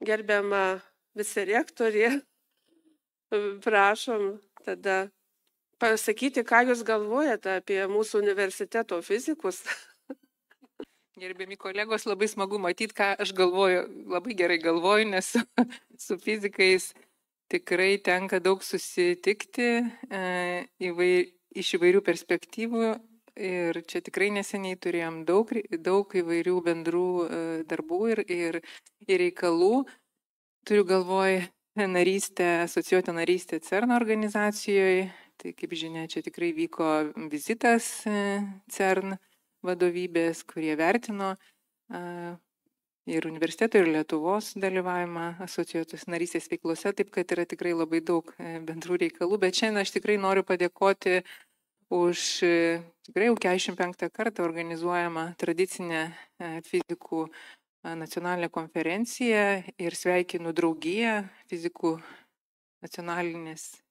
Gerbiama vicerektorė, prašom tada pasakyti, ką jūs galvojate apie mūsų universiteto fizikus. Gerbiami kolegos, labai smagu matyti, ką aš galvoju, labai gerai galvoju, nes su fizikais tikrai tenka daug susitikti iš įvairių perspektyvų ir čia tikrai neseniai turėjom daug įvairių bendrų darbų ir reikalų. Turiu galvoj asocijuotą narystę CERN organizacijoje, tai kaip žinia, čia tikrai vyko vizitas CERN vadovybės, kurie vertino ir universiteto, ir Lietuvos dalyvavimą asocijuotos narystės veiklose, taip kad yra tikrai labai daug bendrų reikalų, bet šiandien aš tikrai noriu padėkoti už tikrai jau 45 kartą organizuojamą tradicinę fizikų nacionalinę konferenciją ir sveikinu draugiją, nacionalinės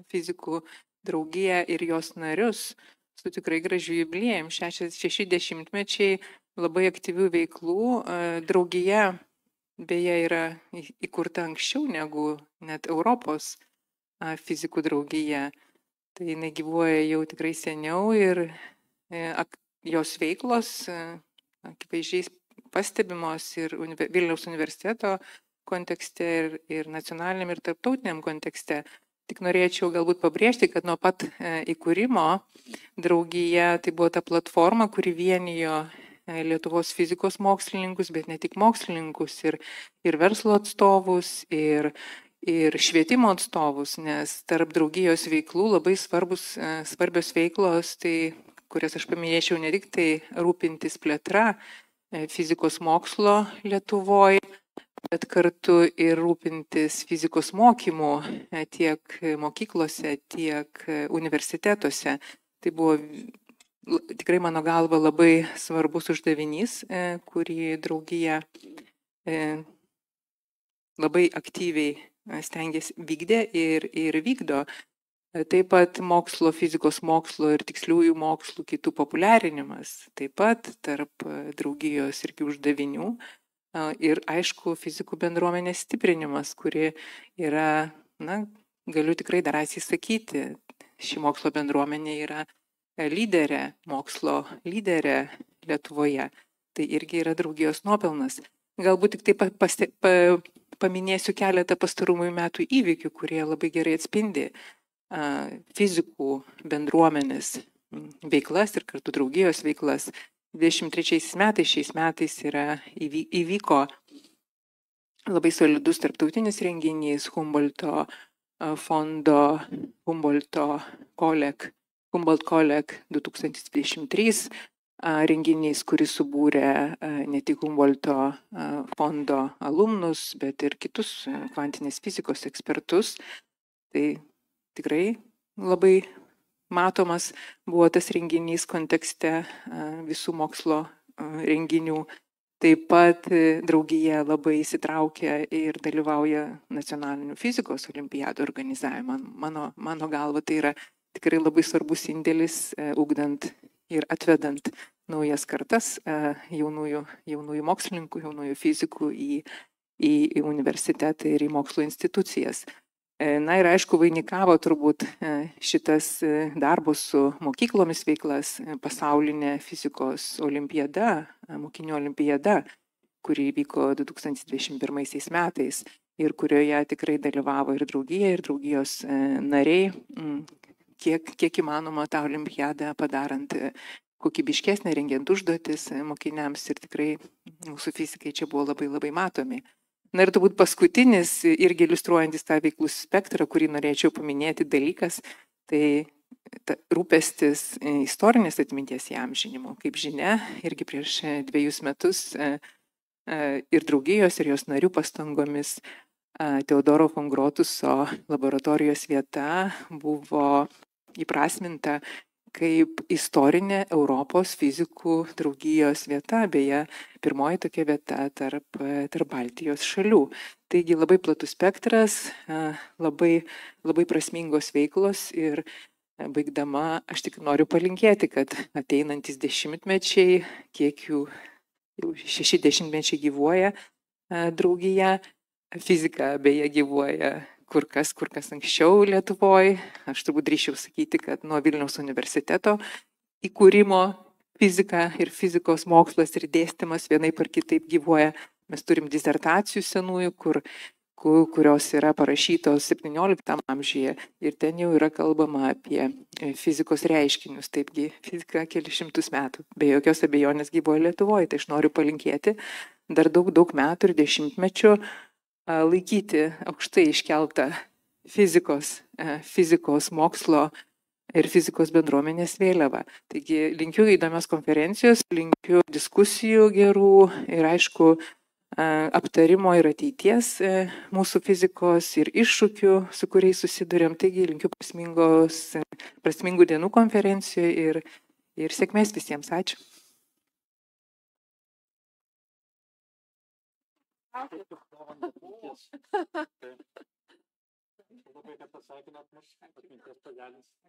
fizikų draugiją ir jos narius su tikrai gražiu jubiliejum, 60 mečiai labai aktyvių veiklų. Draugija beje yra įkurta anksčiau negu net Europos fizikų draugija. Tai jinai gyvuoja jau tikrai seniau ir jos veiklos akivaizdžiai pastebimos ir Vilniaus universiteto kontekste ir nacionaliniam ir tarptautiniam kontekste. Tik norėčiau galbūt pabrėžti, kad nuo pat įkūrimo draugija tai buvo ta platforma, kuri vienijo Lietuvos fizikos mokslininkus, bet ne tik mokslininkus, ir verslo atstovus, ir švietimo atstovus, nes tarp draugijos veiklų labai svarbios veiklos, tai, kurias aš paminėčiau, ne tik tai rūpintis plėtra fizikos mokslo Lietuvoje, bet kartu ir rūpintis fizikos mokymų tiek mokyklose, tiek universitetuose. Tai buvo tikrai mano galva labai svarbus uždavinys, kurį draugija labai aktyviai stengiasi vykdė ir vykdo. Taip pat fizikos mokslo ir tiksliųjų mokslų kitų populiarinimas, taip pat tarp draugijos irgi uždavinių. Ir aišku, fizikų bendruomenės stiprinimas, kuri yra, galiu tikrai drąsiai sakyti, ši mokslo bendruomenė yra mokslo lyderė Lietuvoje. Tai irgi yra draugijos nuopelnas. Galbūt tik tai paminėsiu keletą pastarųjų metų įvykių, kurie labai gerai atspindi fizikų bendruomenės veiklas ir kartu draugijos veiklas. 23 metais, šiais metais įvyko labai solidus tarptautinis renginys Humboldto fondo Humboldt College 2023 renginys, kuris subūrė ne tik Humboldto fondo alumnus, bet ir kitus kvantinės fizikos ekspertus. Tai tikrai labai matomas buvo tas renginys kontekste visų mokslo renginių. Taip pat draugija labai įsitraukia ir dalyvauja nacionalinių fizikos olimpiadų organizavimą. Mano galva tai yra tikrai labai svarbus indėlis, ugdant ir atvedant naujas kartas jaunųjų mokslininkų, jaunųjų fizikų į universitetą ir į mokslo institucijas. Ir aišku, vainikavo turbūt šitas darbas su mokyklomis veiklas pasaulinė fizikos olimpiada, mokinių olimpiada, kuri vyko 2021 metais ir kurioje tikrai dalyvavo ir draugija, ir draugijos nariai, kiek įmanoma tą olimpiadą padarant kokybiškesnę, rengiant užduotis mokiniams, ir tikrai mūsų fizikai čia buvo labai labai matomi. Ir turbūt paskutinis, irgi iliustruojantis tą veiklų spektrą, kurį norėčiau paminėti dalykas, tai rūpestis istorinės atminties įamžinimu. Kaip žinia, irgi prieš 2 metus ir draugijos, ir jos narių pastangomis Teodoro von Grotuso laboratorijos vieta buvo įprasminta kaip istorinė Europos fizikų draugijos vieta, beje, pirmoji tokia vieta tarp Baltijos šalių. Taigi labai platus spektras, labai prasmingos veiklos, ir baigdama aš tik noriu palinkėti, kad ateinantis dešimtmečiai, kiek jų jau 6 dešimtmečiai gyvuoja draugija, Fizika beje gyvuoja kur kas anksčiau Lietuvoje. Aš turbūt drįsčiau sakyti, kad nuo Vilniaus universiteto įkūrimo fizika ir fizikos mokslas ir dėstymas vienaip ar kitaip gyvuoja. Mes turim disertacijų senųjų, kurios yra parašytos 17 amžiuje ir ten jau yra kalbama apie fizikos reiškinius. Taipgi fizika kelius šimtus metų be jokios abejonės gyvuoja Lietuvoje. Tai aš noriu palinkėti dar daug metų ir dešimtmečių laikyti aukštai iškeltą fizikos mokslo ir fizikos bendruomenės vėliavą. Taigi linkiu įdomios konferencijos, linkiu diskusijų gerų ir aišku aptarimo ir ateities mūsų fizikos ir iššūkių, su kuriais susidurėm. Taigi linkiu prasmingų dienų konferencijoje ir sėkmės visiems. Ačiū. Labai, kad pasveikinat mus, atminties puodelis.